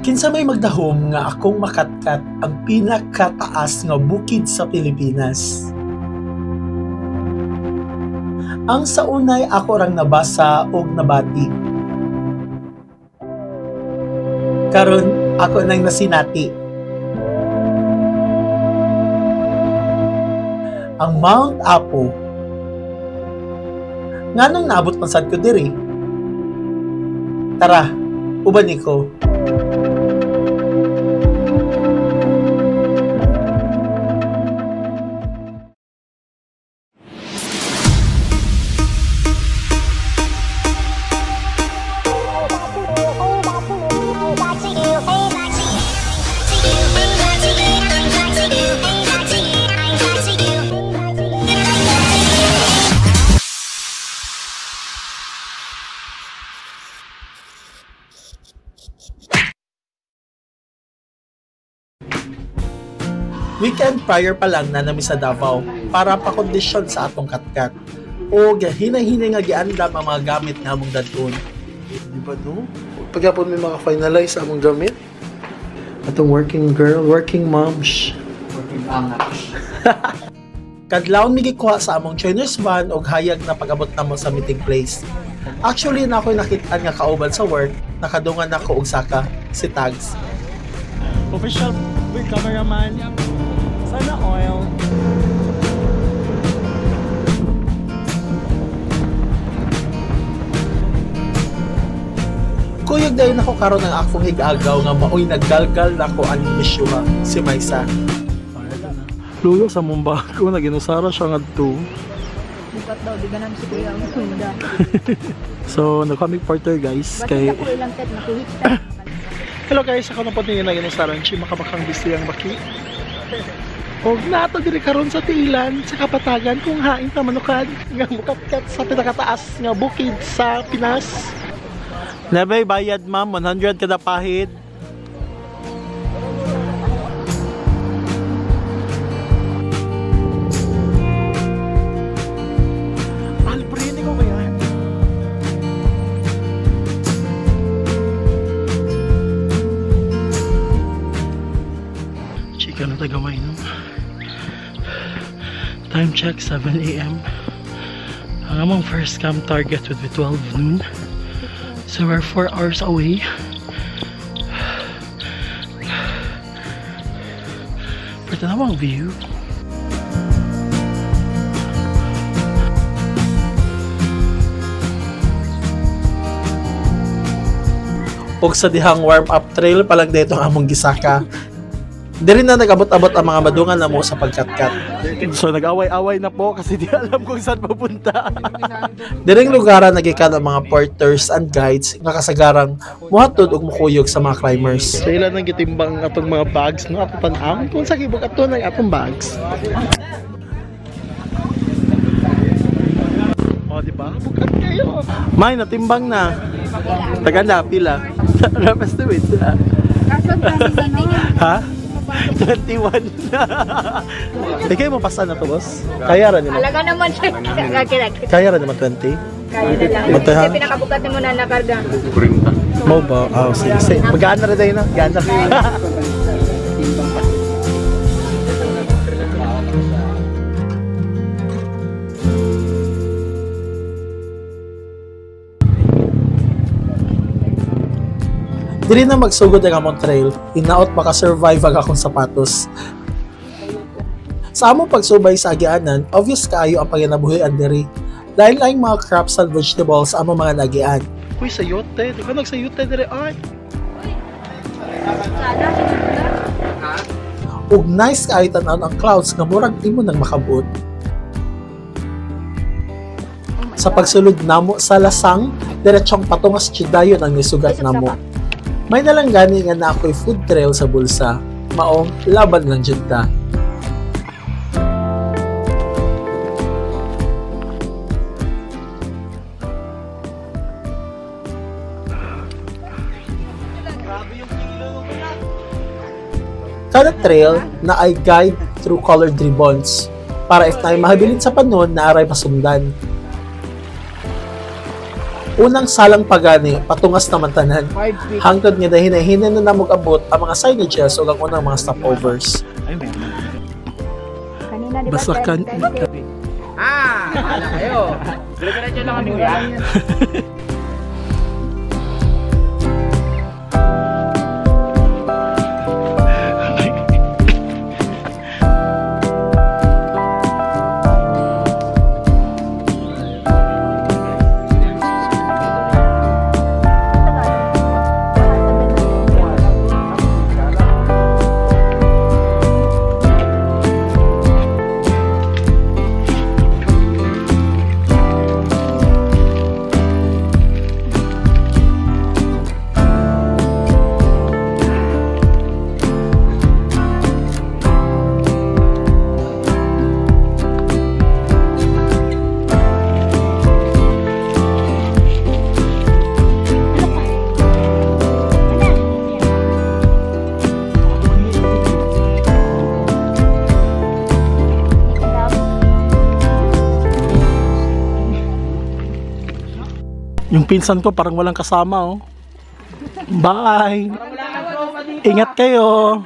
Kinsa may magdahom nga akong makatkat ang pinakataas nga bukid sa Pilipinas. Ang saunay ako rang nabasa og nabati. Karon ako nang nasinati. Ang Mount Apo. Nganong naabot man sad ko diri? Tara, uban ko. Weekend prior pa lang na nami sa Davao para pakondisyon sa atong katkat. O hinay-hinay nga giandam ang mga gamit nga among dadton. Di ba no? Pagkapon may mga finalize among gamit. Atong working girl, working moms. Working moms. Kadlawon mi gikuha sa among trainer's van og hayag na pag-abot namo sa meeting place. Actually na ako'y nakita nga kauban sa work, nakadungan ako og saka si Tags. Official with cameraman. Sana oil. Kuyog dahil ako karon ng akong higagaw nga maoy naggalgal na ko ang misyuha si Maysa. Luyo sa mumba ko na ginusara siya nga to. Bukat daw, di ganang si Kuya ang sunda. So, nag-comic porter guys. Kay... Bakit ako ilang tet, nakihita. Hello guys, ako na po tingin na ginusaran siya makabakang bisiyang baki. Og nato diri karon sa tiilan sa kapatagan kung hain ta manukan nga mukatkat sa pinakataas nga bukid sa Pinas. Nabay bayad ma'am 100 kada pahid. Albrene ko ba yan? Chika na tagamay no. Time check 7 AM. Ang among first camp target would be 12 noon. So we're 4 hours away. Pero tanawang view. Og sa dihang warm-up trail pa lang dito ang among gisaka. Diri na nag-abot-abot ang mga madungan na mo sa pagkatkat. So nag-away-away na po kasi di alam kung saan papunta. Diring lugaran nagikan ang mga porters and guides nga kasagarang muhatod og mukuyog sa mga climbers. So ilan ang gitimbang atong mga bags no ato tan-am kung sa gibog ato ng atong bags. Oh, di ba? Bukat kayo. May natimbang na. Tagana pila. Rapas to it. Ha? 21 na. Di kayo mapasa na to, boss? Kaya rin naman. Alaga naman siya. Kaya rin naman 20? Kaya na lang. Matay, ha? Kasi pinakabukat mo na nakarga. Mo ba? Oh, sige. Magaan na rin tayo na. Gaan na rin. Dili na magsugod ang among trail, hinaot makasurvive ang akong sapatos. Sa among pagsubay sa agianan, obvious kaayo ang paginabuhian diri. Dahil laing mga crops and vegetables sa among mga nagian. Uy, sayote. Di ba nagsayote diri ay? Ug nice kaayo tan-aw ang clouds nga murag imo nang makabuot. Sa pagsulod namo sa lasang, diretsong patungas Chidayon ang nisugat namo. May nalang gani nga na ako'y food trail sa bulsa. Maong laban lang dyan ta. Kada trail na ay guide through colored ribbons para if tayo mahabilin sa panon na aray pasundan. Unang salang pagani, patungas naman tanan. Hangtod nga dahin-hinin na namog abot ang mga signages o ang unang mga stopovers. Kanina, di ba? Basta kan... Mahala kayo. Diretso lang kami kuya. Yung pinsan ko parang walang kasama, oh. Bye! Ingat kayo!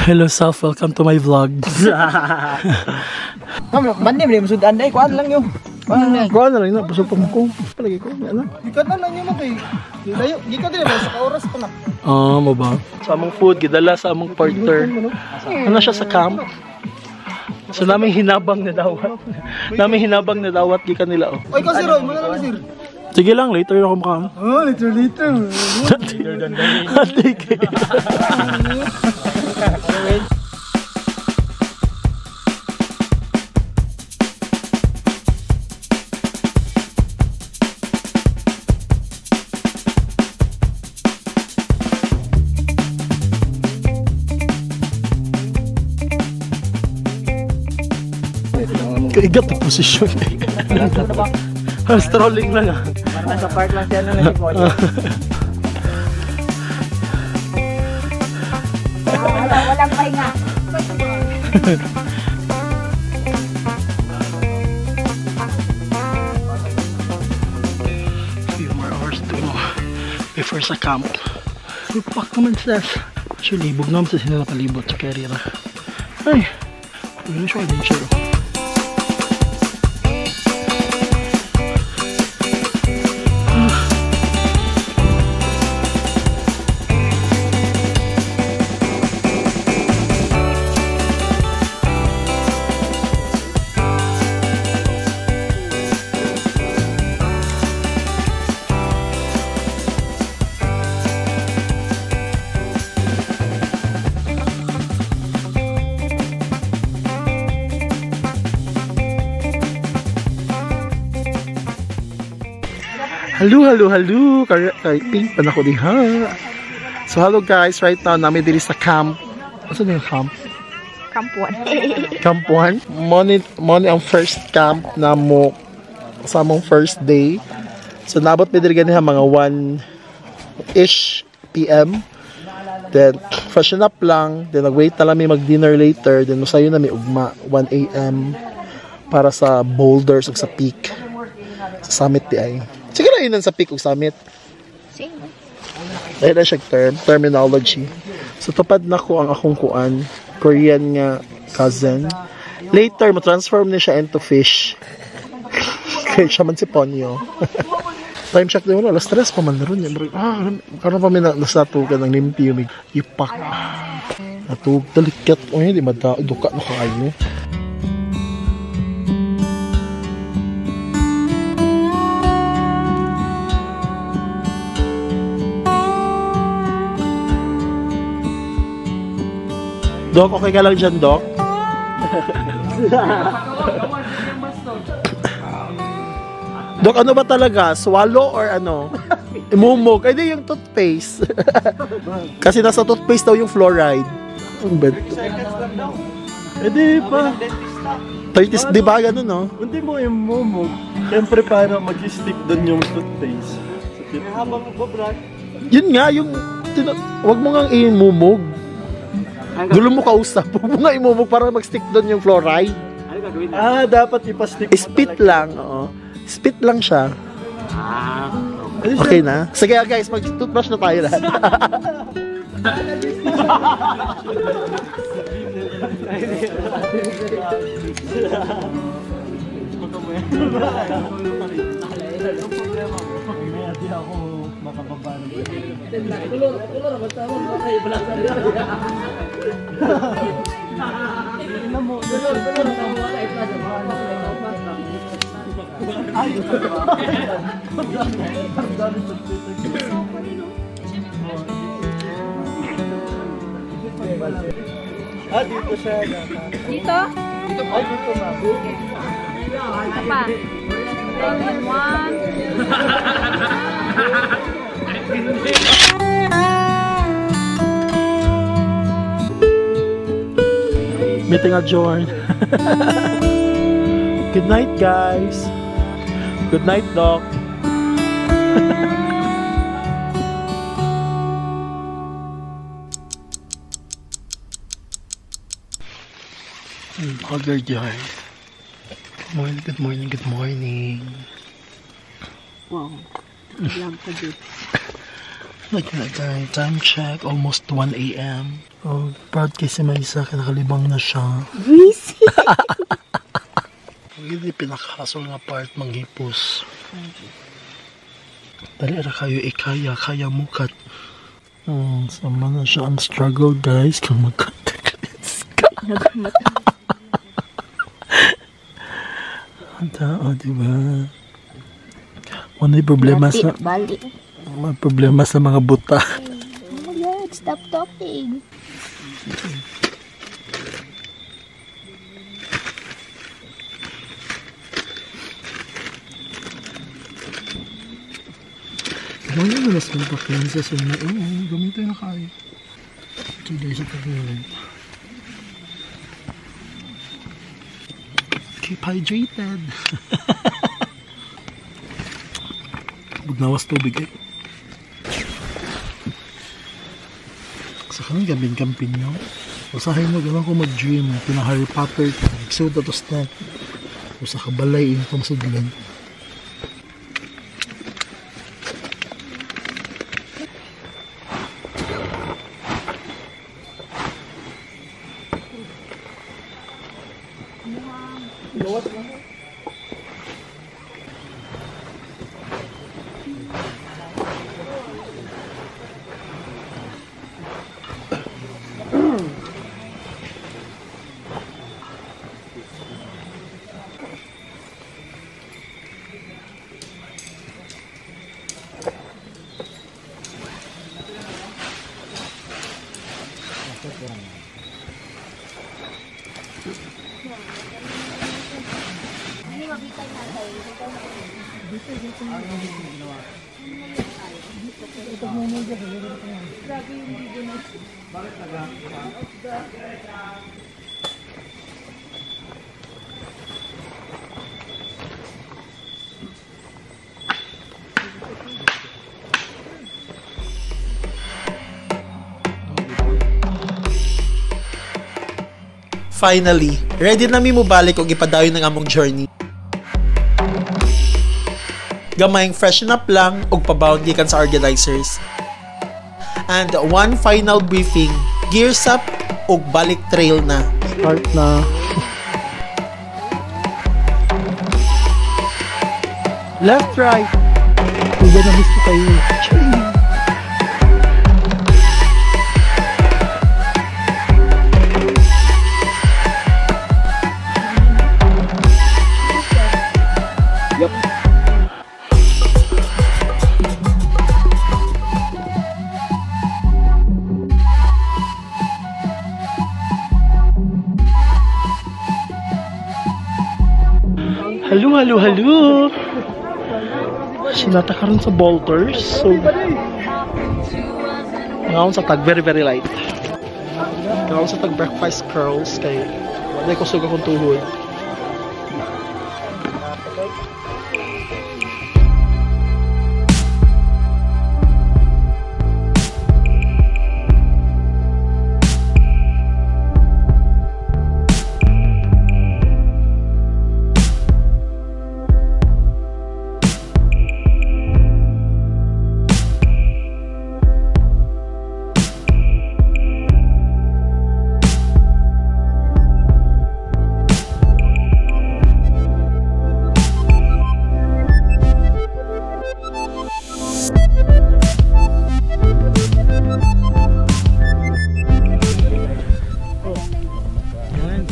Hello self, welcome to my vlog. Mandi mo sudan day kuan lang yung. Kuha na lang na, busog pa mo ko. Palagi ko, ano? Gikat na lang yung mo kay. Dayo, gikat din ba sa oras pa na. Mo ba? Sa among food, gidala sa among partner. Ano siya sa camp? So namin hinabang na dawat gikan nila, oh. Oy, kasi Roy, mo na lang sir. Sige lang, later ako makam. Oh, later. Kaigat na posisyon. Strolling lang, ah. Parang nasa park lang siya na si Polly. Walang pahinga. Few more hours to go before sa camp. Lupak naman sila. Actually, libog naman sa sila nakalibot sa karera. Ay, wala siya adventure. Hello, kay Pink pa na ko diha. So hello guys, right now namin diri sa camp. Ano yung camp? Kampuan. Camp 1. Money ang first camp na mo sa among first day. So nabot mi diri ganiha mga 1-ish PM. Then freshen up lang, then nag-wait na lang mi mag-dinner later, then musayo na mi ugma 1 AM para sa boulders ug sa peak. Sa summit di ay. Sige na yun sa peak ug summit. Same. Ayun na siya terminology. So tupad na ko ang akong kuan, Korean nga cousin. Later mo-transform niya siya into fish. Kaya siya man si Ponyo. Time check din wala, alas 3 pa man ron yan. Karon pa may nasatugan ng limpyo, may ipak. Natug, dalikat. O hindi, duka na kaayo. Doc, okay ka lang dyan, Doc? Doc, ano ba talaga? Swallow or ano? Imumog. Ay, di yung toothpaste. Kasi nasa toothpaste daw yung fluoride. Ang bad. Eh di pa. 30, di ba ganun, no? Hindi mo imumog. Siyempre para mag-stick doon yung toothpaste. Habang magbabrad. Yun nga, yung... Huwag mo nga imumog. Gulo mo kausap. Huwag mo nga imumog para mag-stick doon yung fluoride. Ano gagawin na? Ah, dapat ipa-stick mo Spit talaga. lang, oo. Spit lang siya. Okay na? Sige guys, mag-toothbrush na tayo lahat. Hindi ako makababa ng Ah, dito siya. Dito? Ay, dito na. Ano pa? 1. Meeting adjourned. Good night, guys. Good night, Doc. Other guy. Good morning, good morning, good morning. Wow. Vlog ko dito. Look at that, time check, almost 1 a.m. Oh, proud kay si Maisa, kinakalibang na siya. Busy. Hindi pinakahasol nga part, manghipos. Dali ra kayo kaya mukat. Sama na siya ang struggle, guys, kung mag-contact lens ka. Tao, diba? May problema sa... Balik. May problema sa mga buta. Oh my God, stop talking. Gawin mo na sa mga pa-cleanses yun. Oo, gamitin na kayo. Tuloy sa pag-iwan. Keep hydrated. Bugnawas tubig eh. Sa kanang gabing camping nyo. Usahin mo gano'n kung mag-dream. Pina-Harry Potter ka. Nagsuda to snap. Usa ka balay yung pamasudlan. Finally, ready na mi mo balik og ipadayon ng among journey. Gamayng freshen up lang og pabound gikan sa organizers. And one final briefing, gears up og balik trail na. Start na. Left, right. Tuga na gusto kayo. Hello. Sinata karon sa Bolters. So, ngayon sa tag very light. Ngayon sa tag breakfast curls kay Dahil kusog akong tuhod.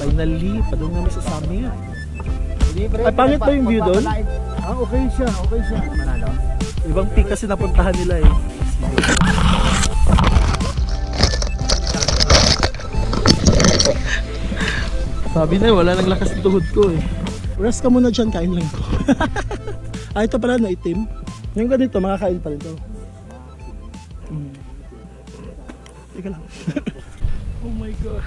Finally, padung namin sa summit. Ay, pangit ba yung view doon? Okay siya. Manalo. Ibang peak kasi napuntahan nila eh. Sabi na wala nang lakas ng tuhod ko eh. Rest ka muna dyan, kain lang ko. Ito pala na itim. Yung ganito, makakain pa rin to. Teka lang. Oh my god.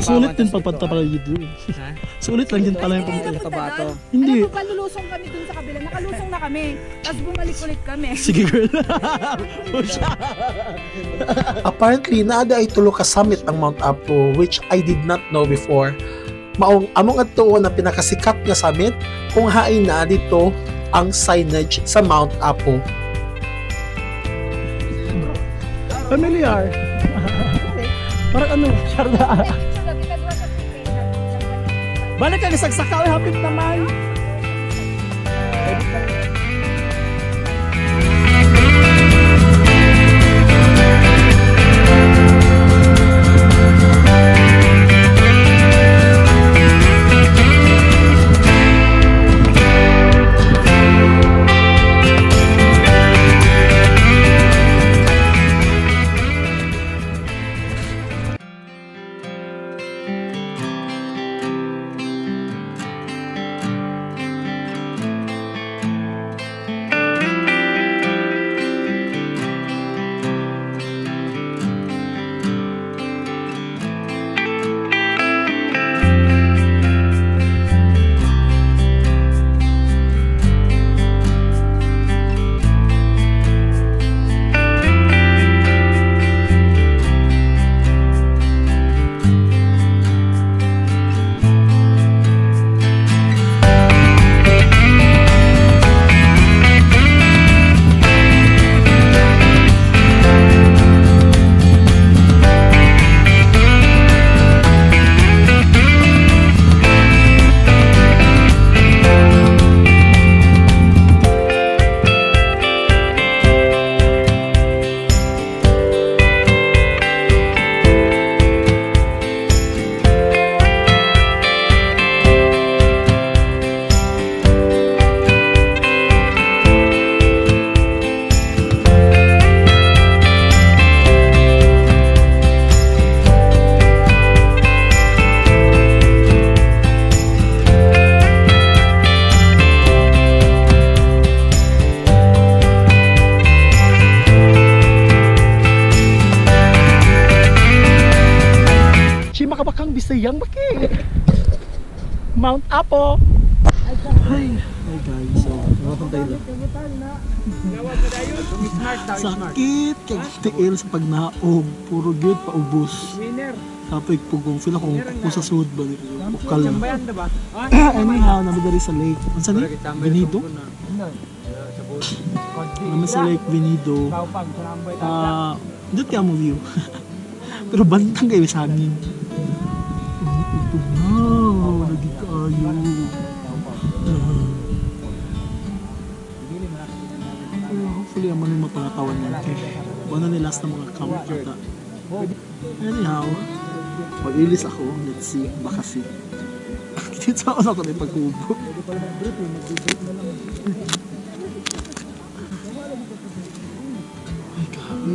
Sulit din pagpunta pala dito eh. Sulit lang din pala yung pumunta. Kabato. Hindi. Alam mo, palulusong kami dun sa kabila. Nakalusong na kami. Tapos bumalik ulit kami. Sige girl. Apparently, naada ay tulo ka summit ang Mount Apo, which I did not know before. Maong among adto na pinakasikat nga summit kung hain na dito ang signage sa Mount Apo. Familiar. Parang ano, Sharda. Balik ka, nasagsakaw, hapit naman. Makabakang Bisayang Baki. Mount Apo. Hi guys, so nakapantay lang. Sakit kay tiil sa pagnaog, puro gyud paubos. Tapos pugong feel akong ako sa sud ba ukal na. Anyhow, namadari sa lake. Unsa ni? Benido? Naman sa Lake Venido. Doon kaya mo view. Pero bantang kayo sa amin. Ito na. Naging kayo. Hopefully, naman yung mapangatawan natin. Baka na nilas na mga camp ata. Anyhow, mag-ilis ako. Let's see. Baka see. Dito ako na kami pag-ubo. Ay, grabe.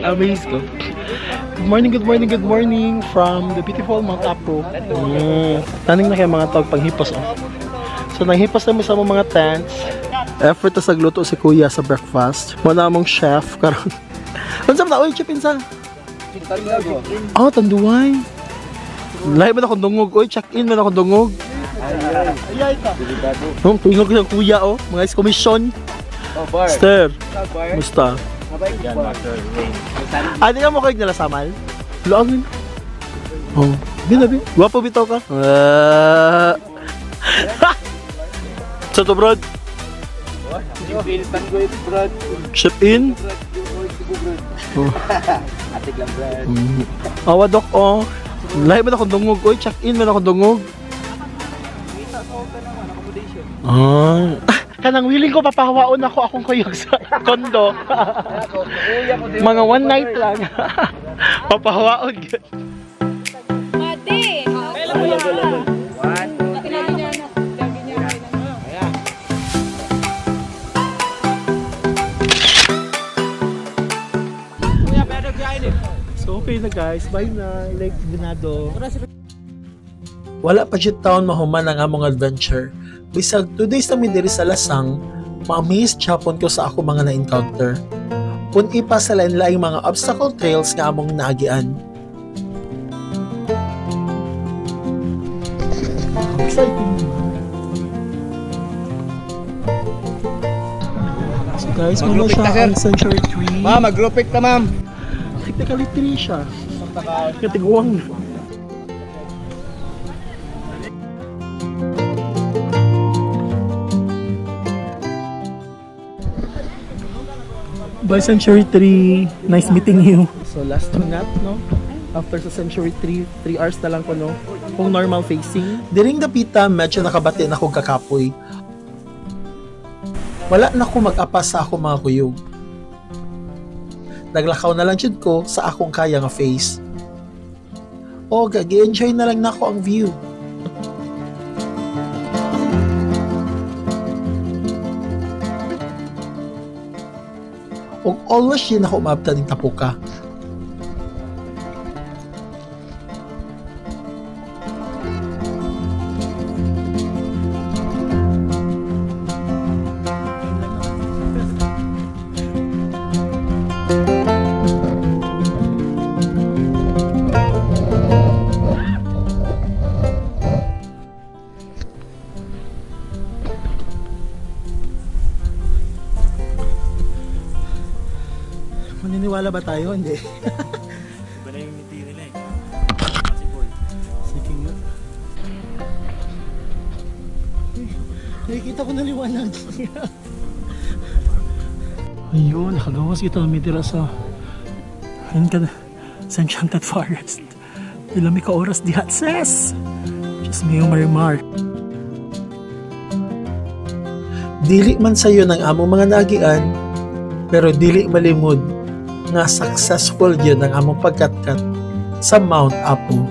Amazed ko. Good morning from the beautiful Mount Apo. Taning na kayo mga tawag panghipos. So nanghipos namin sa mga tents. Effort na sa gluto si Kuya sa breakfast. Muna mong chef karon. Ano sa oy chip insa? Oh, tanduay. Live man akong dungog. Oy, check-in man akong dungog. Ay ta. Tungog ng Kuya oh, mga commission. Mister. Musta? Ano nga mo kayo nila samal? Laangin. Oh, binabi. Guwapo bitaw ka. Sa to, brad? Ship in? Oh. Atik lang, brad. Awadok, oh. Lahi man akong dungog. Oy, check-in man akong dungog. Kanang willing ko papahawaon ako akong kuyog sa kondo. Mga one night lang. Papahawaon yun. Mati! So okay na guys, bye na. Lake Venido. Wala pa siya taon mahuman ang among adventure. Bisag 2 days na mi diri sa Lasang, ma-amaze chapon ko sa ako mga na-encounter. Kung ipa sa lain-laing mga obstacle trails nga among naagian. Exciting. So guys, muna siya ang Century Tree. Ma'am, mag-group pick na, ma'am. Technically 3 siya. Katiguang. By Century 3, nice meeting you. So last to that, no? After sa Century 3, 3 hours na lang ko, no? Kung normal facing. Diring dapita, medyo nakabati na akong kakapoy. Wala na ako mag-apas sa akong mga kuyog. Naglakaw na lang jud ko sa akong kaya nga face. O, gagi-enjoy na lang na ako ang view. O always yun ako umabta ng tapuka. Maniniwala ba tayo? Hindi. Iba na yung ngiti nila eh. Sige nga. Nakikita ko na liwanag. Ayun, nakagawas kita na mitira sa Enchanted Forest. Ilami ka oras dihat, sis! Just may marimar. Dili man sayo ng among mga nagian, pero dili malimod nga successful yun ang among pagkatkat sa Mount Apo.